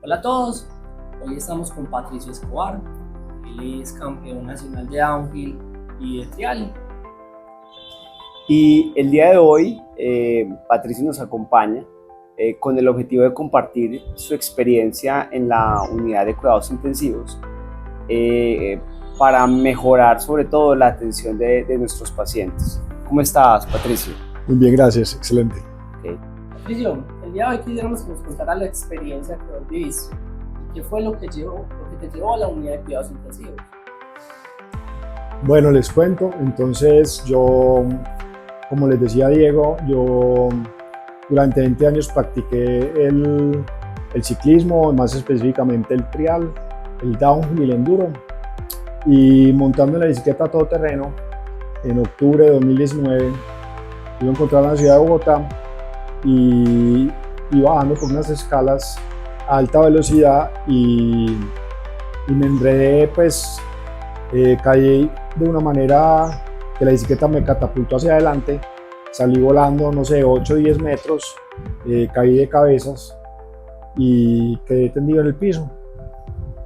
Hola a todos, hoy estamos con Patricio Escobar. Él es campeón nacional de downhill y de trial. Y el día de hoy, Patricio nos acompaña con el objetivo de compartir su experiencia en la unidad de cuidados intensivos para mejorar sobre todo la atención de nuestros pacientes. ¿Cómo estás, Patricio? Muy bien, gracias, excelente. Okay. Patricio, el día de hoy quisiéramos que nos contara la experiencia que vos viviste y qué fue lo que te llevó a la unidad de cuidados intensivos. Bueno, les cuento. Entonces yo, como les decía Diego, yo durante 20 años practiqué el ciclismo, más específicamente el trial, el downhill y el enduro. Y montando en la bicicleta todoterreno, en octubre de 2019, iba a encontrar la ciudad de Bogotá y bajando por unas escalas a alta velocidad y me enredé, pues caí de una manera que la bicicleta me catapultó hacia adelante, salí volando, no sé, 8 o 10 metros, caí de cabezas y quedé tendido en el piso.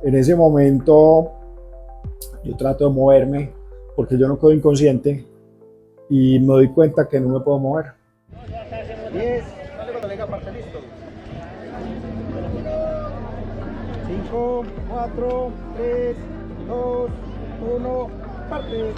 En ese momento yo trato de moverme porque yo no quedo inconsciente y me doy cuenta que no me puedo mover. 10, dale cuando venga parte, listo. 5, 4, 3, 2, 1, parte.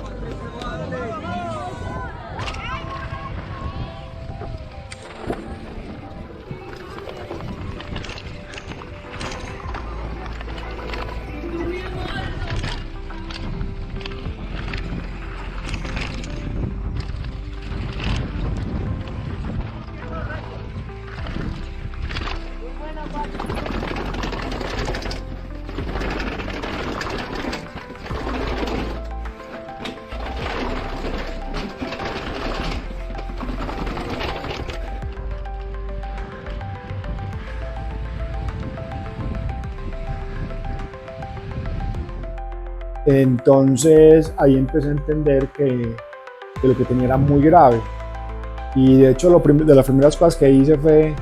Entonces ahí empecé a entender que lo que tenía era muy grave y de hecho de las primeras cosas que hice fue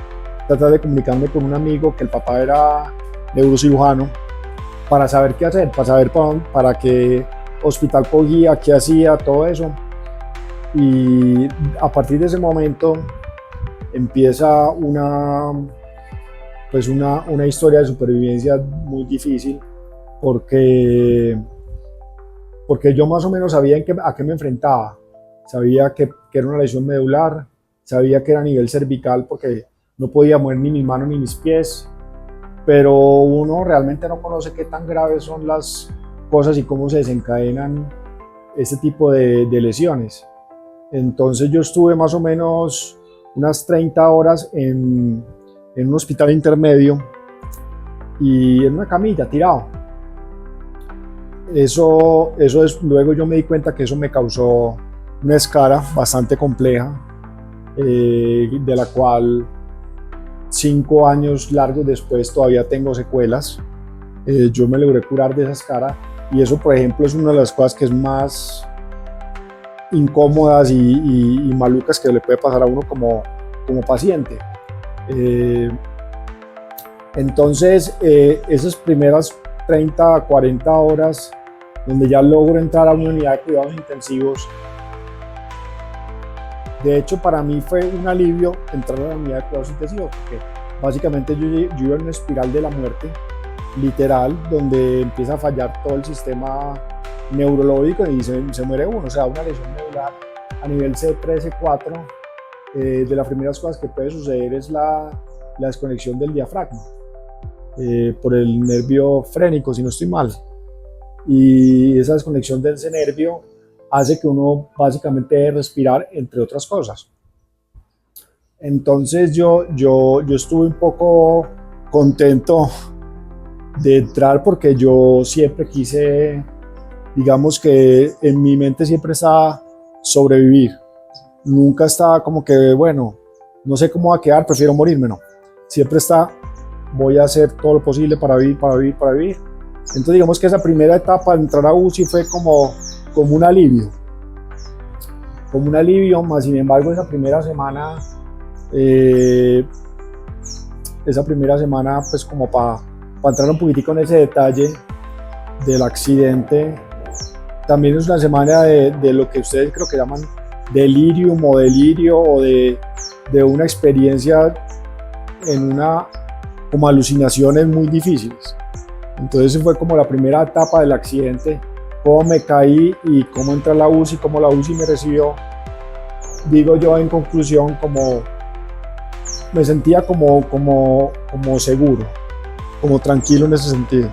tratar de comunicarme con un amigo que el papá era neurocirujano para saber qué hacer, para saber para qué hospital cogía, qué hacía, todo eso. Y a partir de ese momento empieza una historia de supervivencia muy difícil porque yo más o menos sabía a qué me enfrentaba. Sabía que era una lesión medular, sabía que era a nivel cervical porque no podía mover ni mis manos ni mis pies, pero uno realmente no conoce qué tan graves son las cosas y cómo se desencadenan este tipo de lesiones. Entonces yo estuve más o menos unas 30 horas en un hospital intermedio y en una camilla tirado. Luego yo me di cuenta que eso me causó una escara bastante compleja, de la cual 5 años largos después todavía tengo secuelas. Yo me logré curar de esa escara y eso, por ejemplo, es una de las cosas que es más incómodas y malucas que le puede pasar a uno como paciente. Entonces, esas primeras 30 a 40 horas donde ya logro entrar a una unidad de cuidados intensivos. De hecho, para mí fue un alivio entrar a la unidad de cuidados intensivos porque básicamente yo iba en una espiral de la muerte, literal, donde empieza a fallar todo el sistema neurológico y se muere uno. O sea, una lesión medular a nivel C3, C4, de las primeras cosas que puede suceder es la desconexión del diafragma. Por el nervio frénico, si no estoy mal, y esa desconexión de ese nervio hace que uno básicamente debe respirar, entre otras cosas. Entonces yo estuve un poco contento de entrar porque yo siempre quise, digamos que en mi mente siempre estaba sobrevivir, nunca estaba como que bueno, no sé cómo va a quedar, prefiero morirme, no, siempre está voy a hacer todo lo posible para vivir. Entonces digamos que esa primera etapa de entrar a UCI fue como un alivio, más sin embargo esa primera semana pues como para para entrar un poquitico en ese detalle del accidente, también es una semana de lo que ustedes creo que llaman delirium o delirio, o de una experiencia en como alucinaciones muy difíciles. Entonces fue como la primera etapa del accidente, cómo me caí y cómo entré a la UCI, cómo la UCI me recibió. Digo yo en conclusión, como me sentía como seguro, como tranquilo en ese sentido.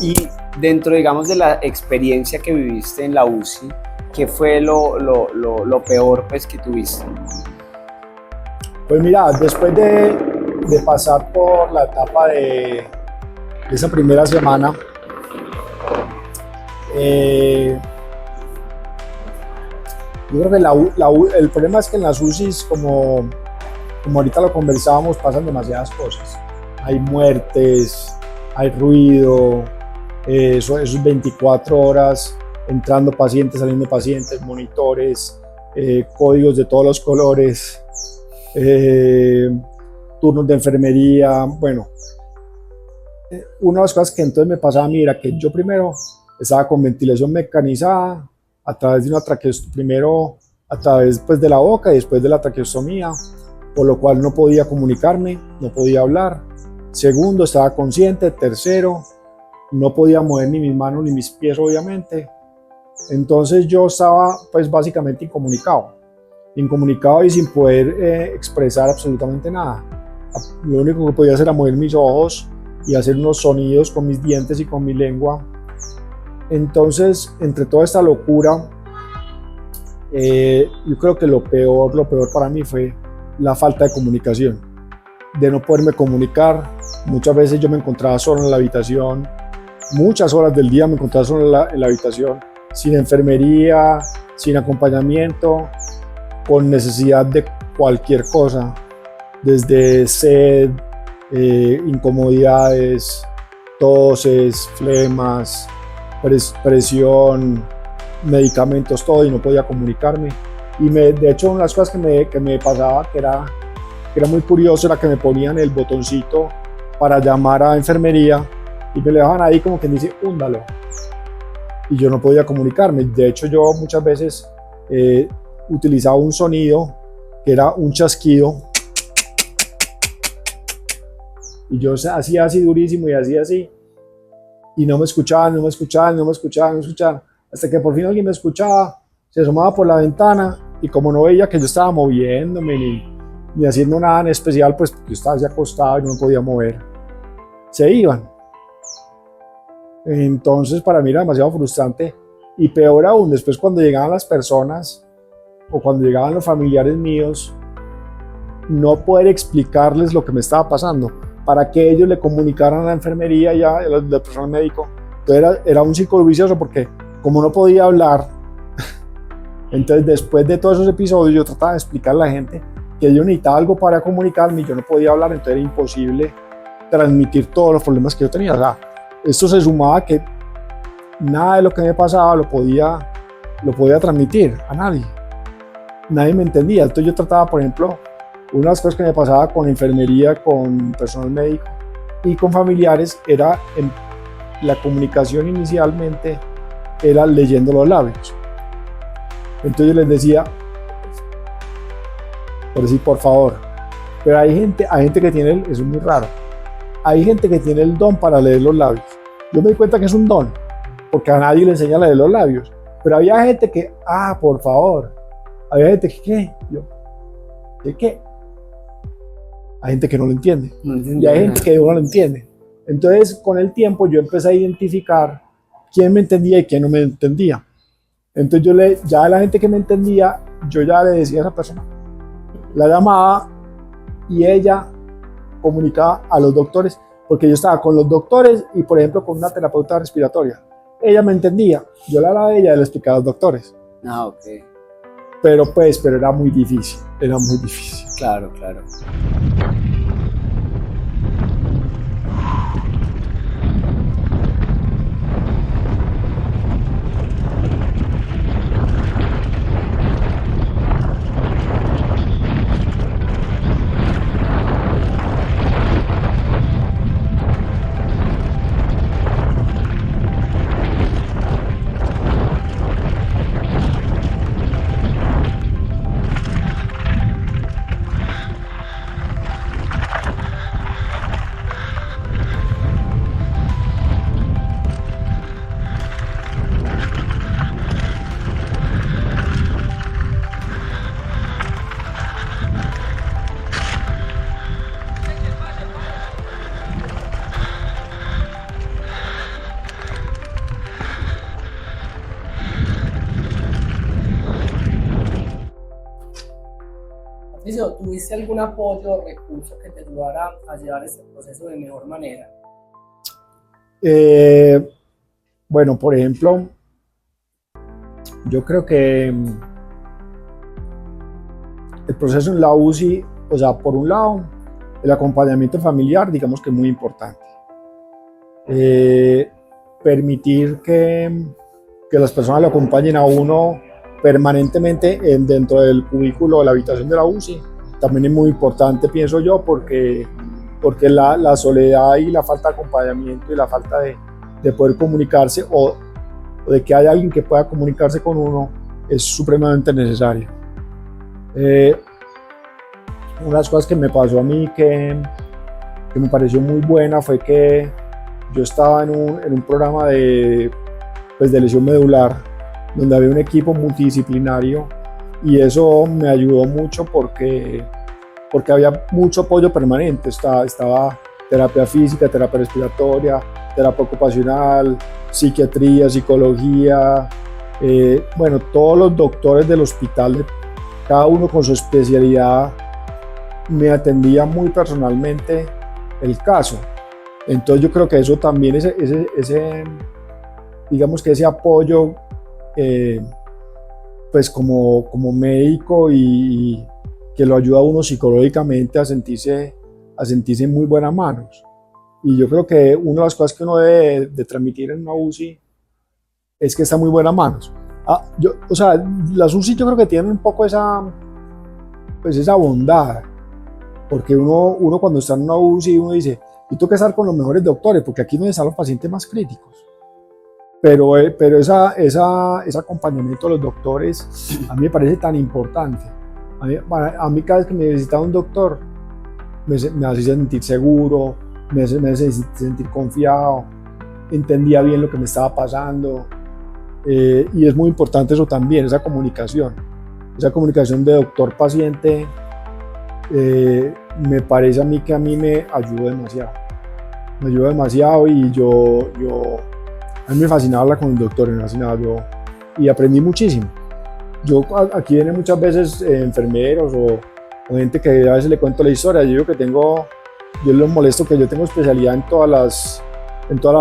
Y dentro, digamos, de la experiencia que viviste en la UCI, ¿qué fue lo peor pues, que tuviste? Pues mira, después de pasar por la etapa de esa primera semana, yo creo que el problema es que en las UCIs, como ahorita lo conversábamos, pasan demasiadas cosas. Hay muertes, hay ruido, esos 24 horas, entrando pacientes, saliendo pacientes, monitores, códigos de todos los colores, turnos de enfermería. Bueno, una de las cosas que entonces me pasaba a mí era que yo primero estaba con ventilación mecanizada a través de una traqueostomía, primero a través pues, de la boca y después de la traqueostomía, por lo cual no podía comunicarme, no podía hablar. Segundo, estaba consciente. Tercero, no podía mover ni mis manos ni mis pies, obviamente. Entonces yo estaba pues básicamente incomunicado y sin poder expresar absolutamente nada. Lo único que podía hacer era mover mis ojos y hacer unos sonidos con mis dientes y con mi lengua. Entonces, entre toda esta locura, yo creo que lo peor para mí fue la falta de comunicación, de no poderme comunicar. Muchas veces yo me encontraba solo en la habitación, muchas horas del día me encontraba solo en la habitación, sin enfermería, sin acompañamiento, con necesidad de cualquier cosa, desde sed, incomodidades, toses, flemas, presión, medicamentos, todo, y no podía comunicarme. Y de hecho, una de las cosas que me pasaba, que era muy curioso, era que me ponían el botoncito para llamar a enfermería y me le dejaban ahí como quien dice, húndalo. Y yo no podía comunicarme. De hecho, yo muchas veces utilizaba un sonido que era un chasquido, y yo hacía así durísimo y hacía así, y no me escuchaban, hasta que por fin alguien me escuchaba, se asomaba por la ventana, y como no veía que yo estaba moviéndome ni haciendo nada en especial, pues yo estaba así acostado y no me podía mover, se iban. Entonces para mí era demasiado frustrante, y peor aún, después cuando llegaban las personas o cuando llegaban los familiares míos, no poder explicarles lo que me estaba pasando, para que ellos le comunicaran a la enfermería y al personal médico. Entonces era un círculo vicioso, porque como no podía hablar, entonces después de todos esos episodios yo trataba de explicarle a la gente que yo necesitaba algo para comunicarme y yo no podía hablar, entonces era imposible transmitir todos los problemas que yo tenía. O sea, esto se sumaba a que nada de lo que me pasaba lo podía transmitir a nadie. Nadie me entendía. Entonces yo trataba, por ejemplo, una de las cosas que me pasaba con enfermería, con personal médico y con familiares, era la comunicación inicialmente era leyendo los labios. Entonces yo les decía, por decir, por favor, Pero hay gente que tiene, eso es muy raro, hay gente que tiene el don para leer los labios. Yo me di cuenta que es un don, porque a nadie le enseña a leer los labios. Pero había gente que, por favor, había gente que, ¿qué? Yo, ¿qué? Hay gente que no lo entiende. Y hay gente que no lo entiende. Entonces, con el tiempo, yo empecé a identificar quién me entendía y quién no me entendía. Entonces, ya a la gente que me entendía, yo ya le decía a esa persona, la llamaba y ella comunicaba a los doctores, porque yo estaba con los doctores y, por ejemplo, con una terapeuta respiratoria. Ella me entendía, yo la hablaba de ella y le explicaba a los doctores. Ok. Pero era muy difícil, Claro, claro. Patricio, ¿tuviste algún apoyo o recurso que te ayudara a llevar este proceso de mejor manera? Bueno, por ejemplo, yo creo que el proceso en la UCI, o sea, por un lado, el acompañamiento familiar, digamos que es muy importante. Permitir que las personas lo acompañen a uno permanentemente dentro del cubículo de la habitación de la UCI, también es muy importante, pienso yo, porque la soledad y la falta de acompañamiento y la falta de poder comunicarse o de que haya alguien que pueda comunicarse con uno es supremamente necesario. Una de las cosas que me pasó a mí que me pareció muy buena fue que yo estaba en un programa de lesión medular, donde había un equipo multidisciplinario, y eso me ayudó mucho porque había mucho apoyo permanente. Estaba terapia física, terapia respiratoria, terapia ocupacional, psiquiatría, psicología, bueno, todos los doctores del hospital, cada uno con su especialidad, me atendía muy personalmente el caso. Entonces yo creo que eso también, digamos que ese apoyo, pues como médico, y que lo ayuda a uno psicológicamente a sentirse en muy buenas manos. Y yo creo que una de las cosas que uno debe de transmitir en una UCI es que está en muy buenas manos. O sea, las UCI yo creo que tienen un poco esa bondad, porque uno cuando está en una UCI, uno dice, yo tengo que estar con los mejores doctores, porque aquí es donde están los pacientes más críticos. Pero ese acompañamiento de los doctores a mí me parece tan importante. A mí cada vez que me visitaba un doctor me hacía sentir seguro, me hacía sentir confiado, entendía bien lo que me estaba pasando, y es muy importante eso también, esa comunicación de doctor-paciente. Me parece a mí que a mí me ayuda demasiado, y a mí me fascinaba hablar con el doctor, y aprendí muchísimo. Aquí vienen muchas veces enfermeros o gente que a veces le cuento la historia. Yo les molesto que yo tengo especialidad en todas las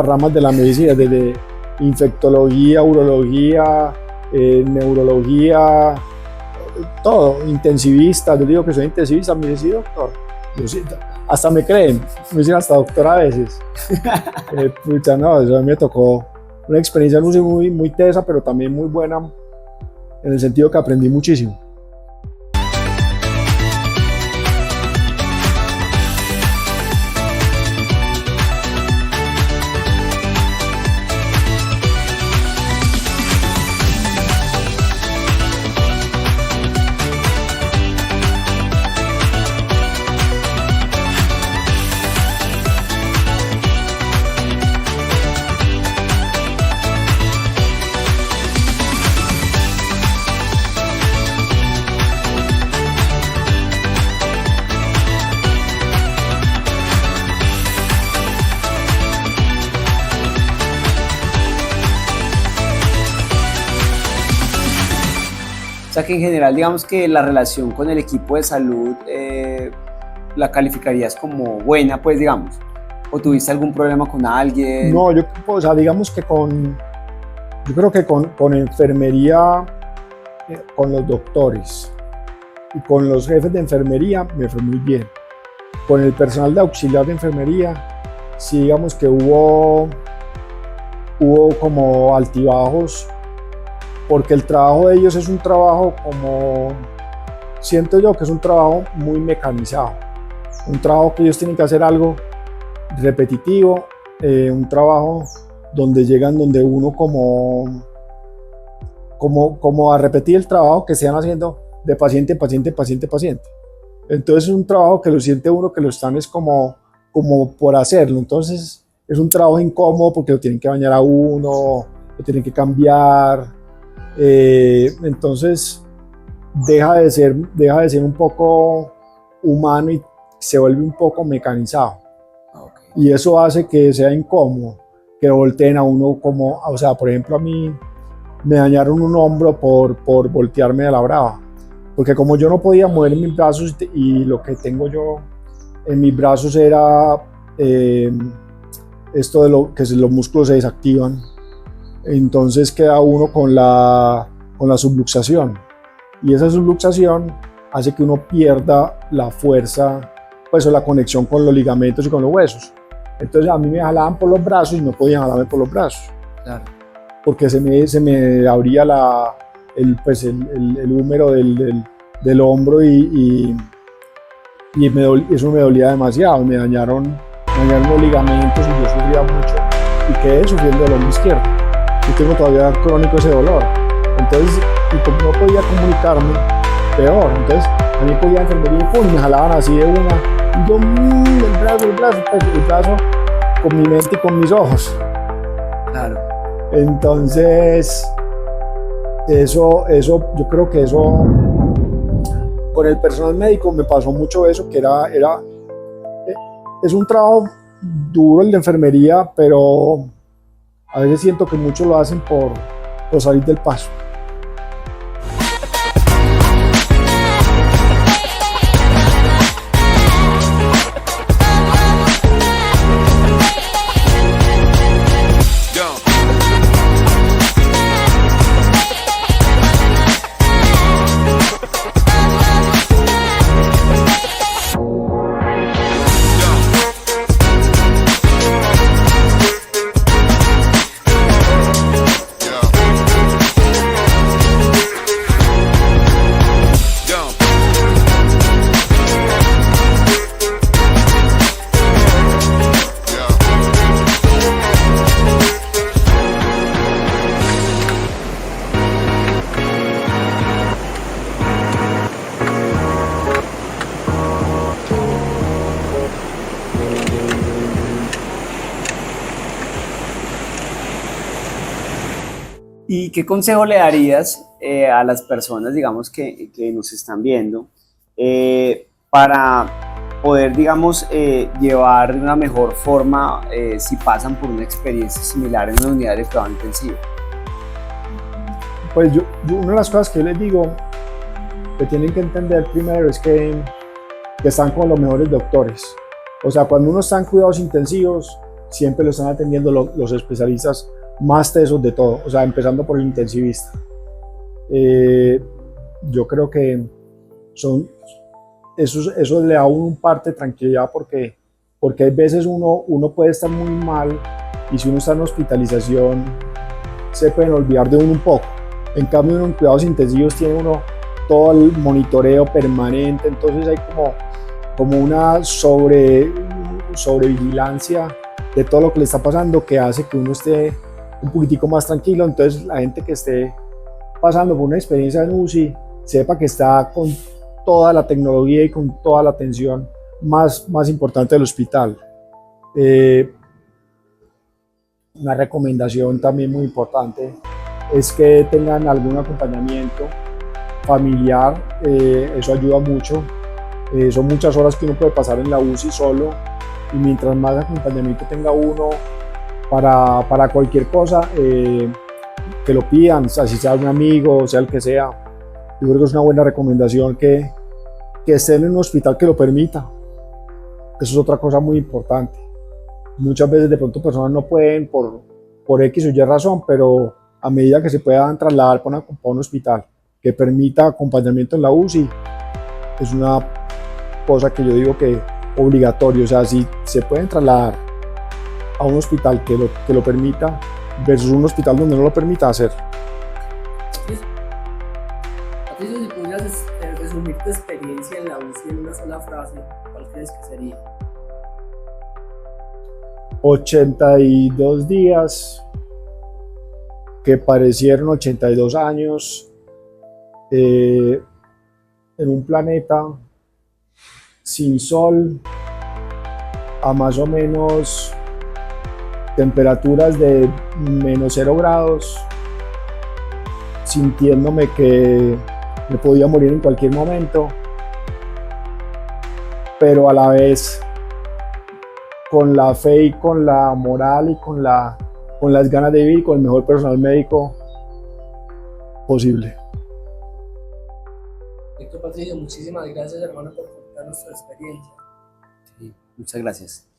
ramas de la medicina, desde infectología, urología, neurología, todo, intensivista. Yo digo que soy intensivista, me dicen, sí, doctor. Hasta me creen, me dicen hasta doctor a veces. No, eso a mí me tocó una experiencia muy, muy tesa, pero también muy buena, en el sentido que aprendí muchísimo. O sea que en general digamos que la relación con el equipo de salud la calificarías como buena, pues digamos. ¿O tuviste algún problema con alguien? No, o sea, digamos que yo creo que con enfermería, con los doctores y con los jefes de enfermería me fue muy bien. Con el personal de auxiliar de enfermería, sí digamos que hubo como altibajos, porque el trabajo de ellos es un trabajo siento yo que es un trabajo muy mecanizado, un trabajo que ellos tienen que hacer algo repetitivo, un trabajo donde llegan donde uno como a repetir el trabajo que están haciendo de paciente, paciente, paciente, paciente. Entonces es un trabajo que lo siente uno que lo están es como por hacerlo, entonces es un trabajo incómodo porque lo tienen que bañar a uno, lo tienen que cambiar, entonces deja de ser un poco humano y se vuelve un poco mecanizado. Okay. Y eso hace que sea incómodo, que volteen a uno o sea, por ejemplo a mí me dañaron un hombro por voltearme de la brava, porque como yo no podía mover mis brazos y lo que tengo yo en mis brazos era esto de que los músculos se desactivan, entonces queda uno con la subluxación, y esa subluxación hace que uno pierda la fuerza, pues, o la conexión con los ligamentos y con los huesos. Entonces a mí me jalaban por los brazos y no podían jalarme por los brazos. Claro. Porque se me abría el húmero del hombro y eso me dolía demasiado. Me dañaron los ligamentos y yo sufría mucho y quedé sufriendo del hombro izquierdo. Yo tengo todavía crónico ese dolor. Entonces, y como no podía comunicarme, peor. Entonces, a mí podía enfermería y me jalaban así de una. Y yo, el brazo, con mi mente y con mis ojos. Claro. Entonces, yo creo que eso, con el personal médico me pasó mucho eso, que es un trabajo duro el de enfermería, pero a veces siento que muchos lo hacen por salir del paso. ¿Y qué consejo le darías a las personas, digamos, que nos están viendo para poder, digamos, llevar de una mejor forma si pasan por una experiencia similar en una unidad de cuidado intensivo? Pues una de las cosas que yo les digo que tienen que entender primero es que están con los mejores doctores. O sea, cuando uno está en cuidados intensivos, siempre lo están atendiendo los especialistas más tesos de todo, o sea, empezando por el intensivista. Yo creo que eso le da a uno un parte de tranquilidad porque hay veces uno puede estar muy mal y si uno está en hospitalización se pueden olvidar de uno un poco. En cambio, uno en cuidados intensivos tiene uno todo el monitoreo permanente, entonces hay como una sobrevigilancia de todo lo que le está pasando que hace que uno esté un poquitico más tranquilo. Entonces la gente que esté pasando por una experiencia en UCI sepa que está con toda la tecnología y con toda la atención más importante del hospital. Una recomendación también muy importante es que tengan algún acompañamiento familiar, eso ayuda mucho. Son muchas horas que uno puede pasar en la UCI solo y mientras más acompañamiento tenga uno para cualquier cosa, que lo pidan, así sea un amigo, sea el que sea, Yo creo que es una buena recomendación que estén en un hospital que lo permita. Eso es otra cosa muy importante. Muchas veces de pronto personas no pueden por X o Y razón, pero a medida que se puedan trasladar para un hospital que permita acompañamiento en la UCI, es una cosa que yo digo que obligatorio. O sea, si se pueden trasladar a un hospital que lo permita versus un hospital donde no lo permita hacer. Patricio, si pudieras resumir tu experiencia en la UCI en una sola frase, ¿cuál crees que sería? 82 días que parecieron 82 años en un planeta sin sol, a más o menos temperaturas de -0 grados, sintiéndome que me podía morir en cualquier momento, pero a la vez con la fe y con la moral y con las ganas de vivir, con el mejor personal médico posible. Perfecto, Patricio, muchísimas gracias, hermano, por contarnos tu experiencia. Sí, muchas gracias.